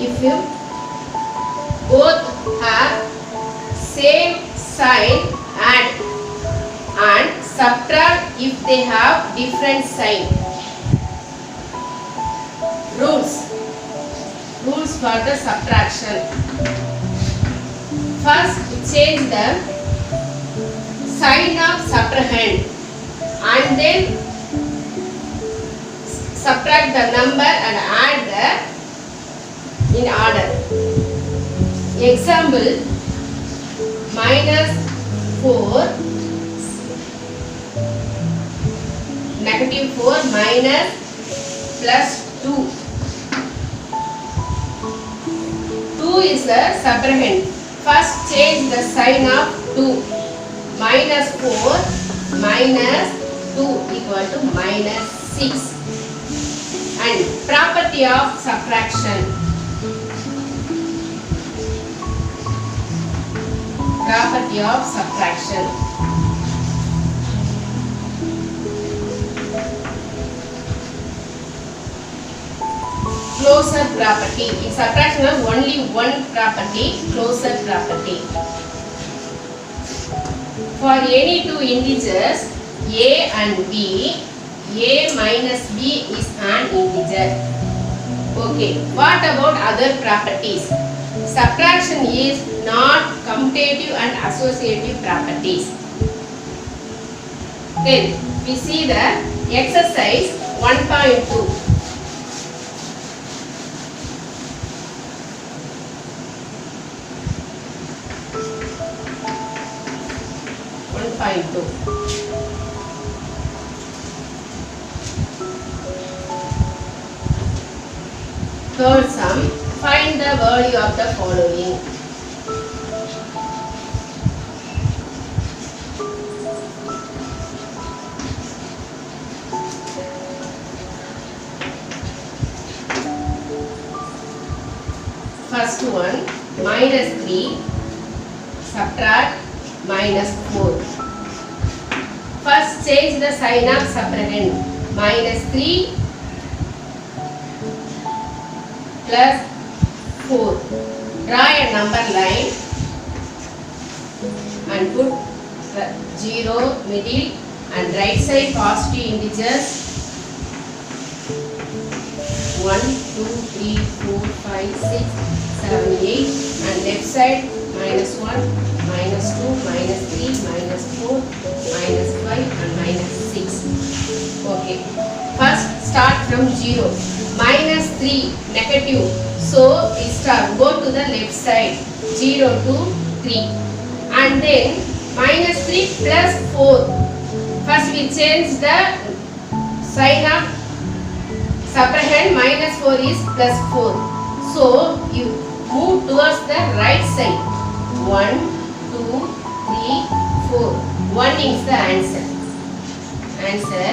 if you both have same sign, add, and subtract if they have different sign. Rules for the subtraction. First, change the sign of subtrahend and then subtract the number and add the in order. Example, -4 -4 minus plus 2. 2 is the subtrahend. First change the sign of 2. -4 minus 2 equal to -6. And property of subtraction. Property of subtraction. Closure property. In subtraction of only one property, closure property. For any two integers a and b, a minus b is an integer. Okay, what about other properties? Subtraction is not commutative and associative properties. Then we see the exercise 1.2. Third sum, find the value of the following. First one, -3 subtract -4. First change the sign of subtrahend. -3 plus 4. Draw a number line and put 0 middle and right side positive integers 1, 2, 3, 4, 5, 6, 7, 8 and left side -1, -2, -3, -4, -5 and -6. Okay. First start from 0. -3 negative. So we start go to the left side 0 to 3 and then -3 plus 4. First we change the sign of subtrahend. -4 is plus 4. So you move towards the right side. 1, 2, 3, 4. 1 is the answer. Answer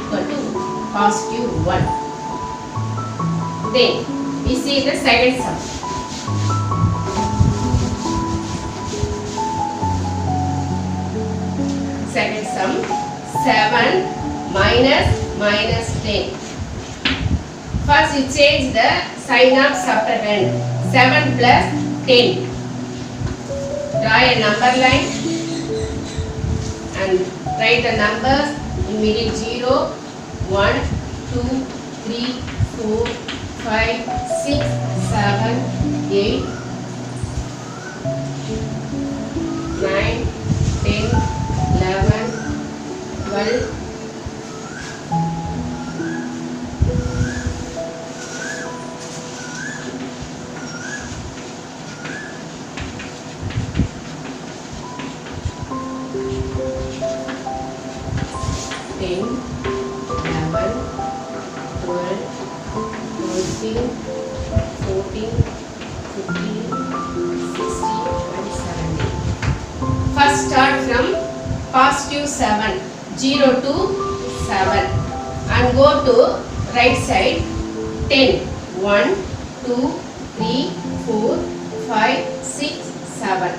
equal to +1. Then we see the second sum. Second sum, 7 minus -10. First you change the sign of subtrahend. 7 plus 10. Draw a number line and write the numbers in middle 0, 1, 2, 3, 4, 5, 6, 7, 8, 9, 10, 11, 12, 10, 11, 12, 13, 14, 15, 16 and 17. First start from +7, 0 to 7 and go to right side 10, 1, 2, 3, 4, 5, 6, 7.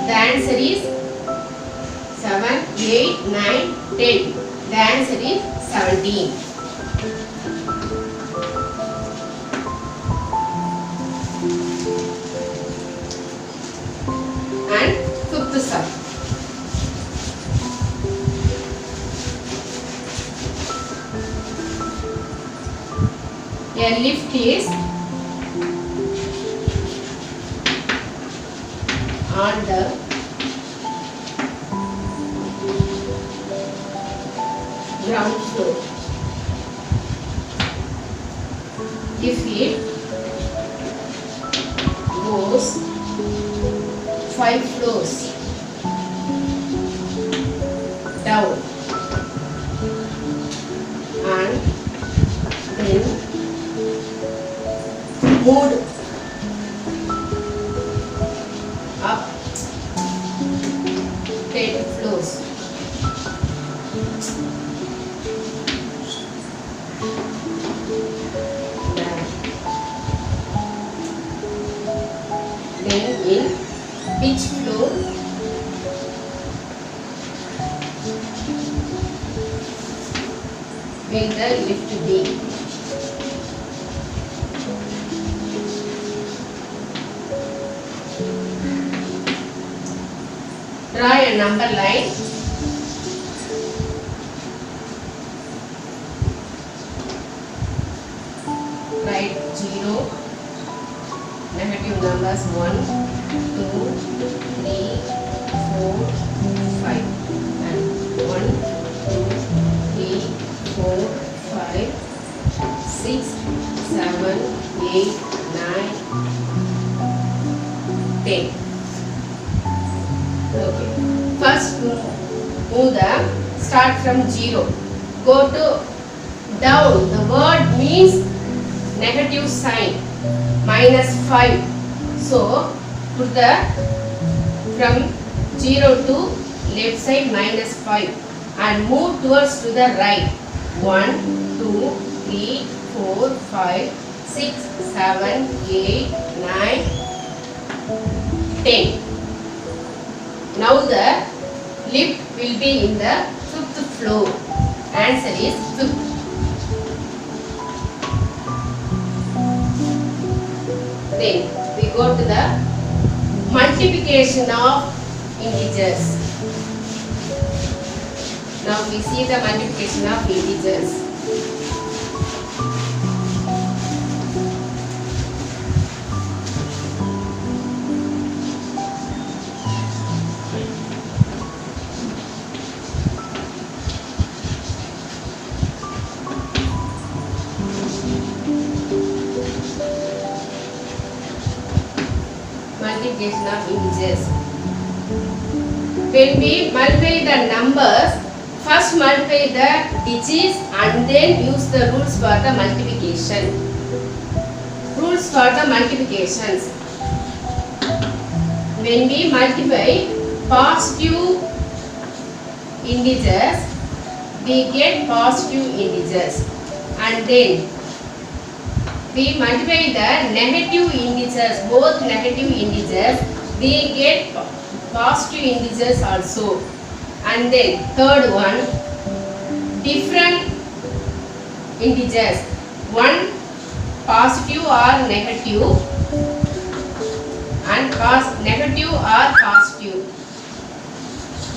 The answer is 7, 8, 9, 10. The answer is 17. A lift is on the ground floor. If it goes 5 floors down and then moved up 10 floors, then in which floor will the lift be? Draw a number line. Write 0, negative numbers 1, 2, 3, 4, 5 and 1, 2, 3, 4, 5, 6, 7, 8, 9, 10. Okay. First move the start from 0. Go to down. The word means negative sign, -5. So put the from 0 to left side -5 and move towards to the right. 1, 2, 3, 4, 5, 6, 7, 8, 9, 10. Now the lift will be in the 5th floor. Answer is 5th. Then we go to the multiplication of integers. Now we see the multiplication of integers. Multiplication of integers. When we multiply the numbers, first multiply the digits and then use the rules for the multiplication. Rules for the multiplications. When we multiply positive integers, we get positive integers, and then we multiply the negative integers, both negative integers, we get positive integers also. And then third one, different integers, one positive or negative and negative or positive,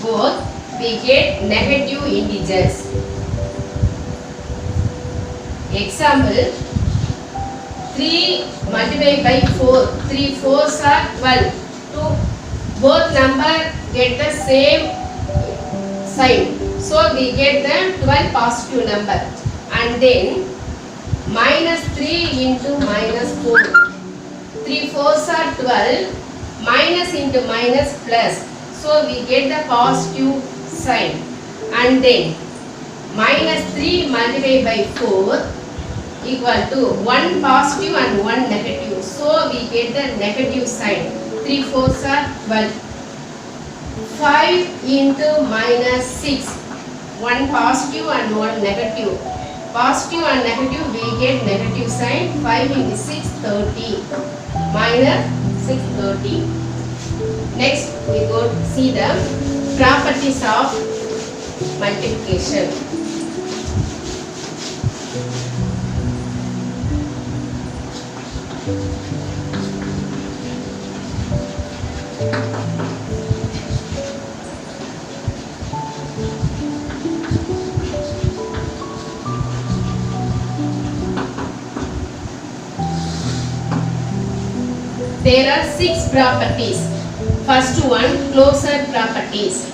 both we get negative integers. Example, 3 multiplied by 4, 3 4s are 12. Both number get the same sign, so we get the 12 positive number. And then -3 into -4, 3 4s are 12, minus into minus plus, so we get the positive sign. And then -3 multiplied by 4 equal to 1 positive and 1 negative, so we get the negative sign. 3 4s are 12. 5 into -6, 1 positive and 1 negative. Positive and negative, we get negative sign. 5 into 6, 30. Minus 6, 30. Next, we go see the properties of multiplication. There are 6 properties. First one, closure properties.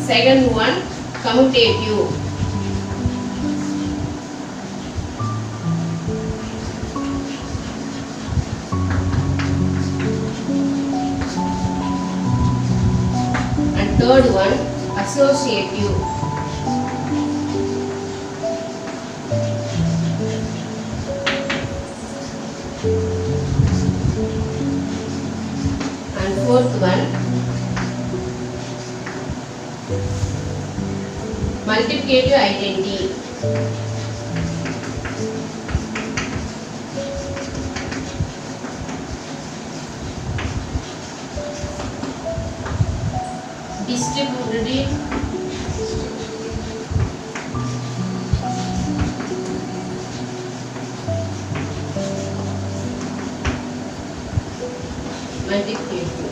Second one, commutative. And third one, associative. And fourth one, multiplicative identity. Distributive. Multiplicative.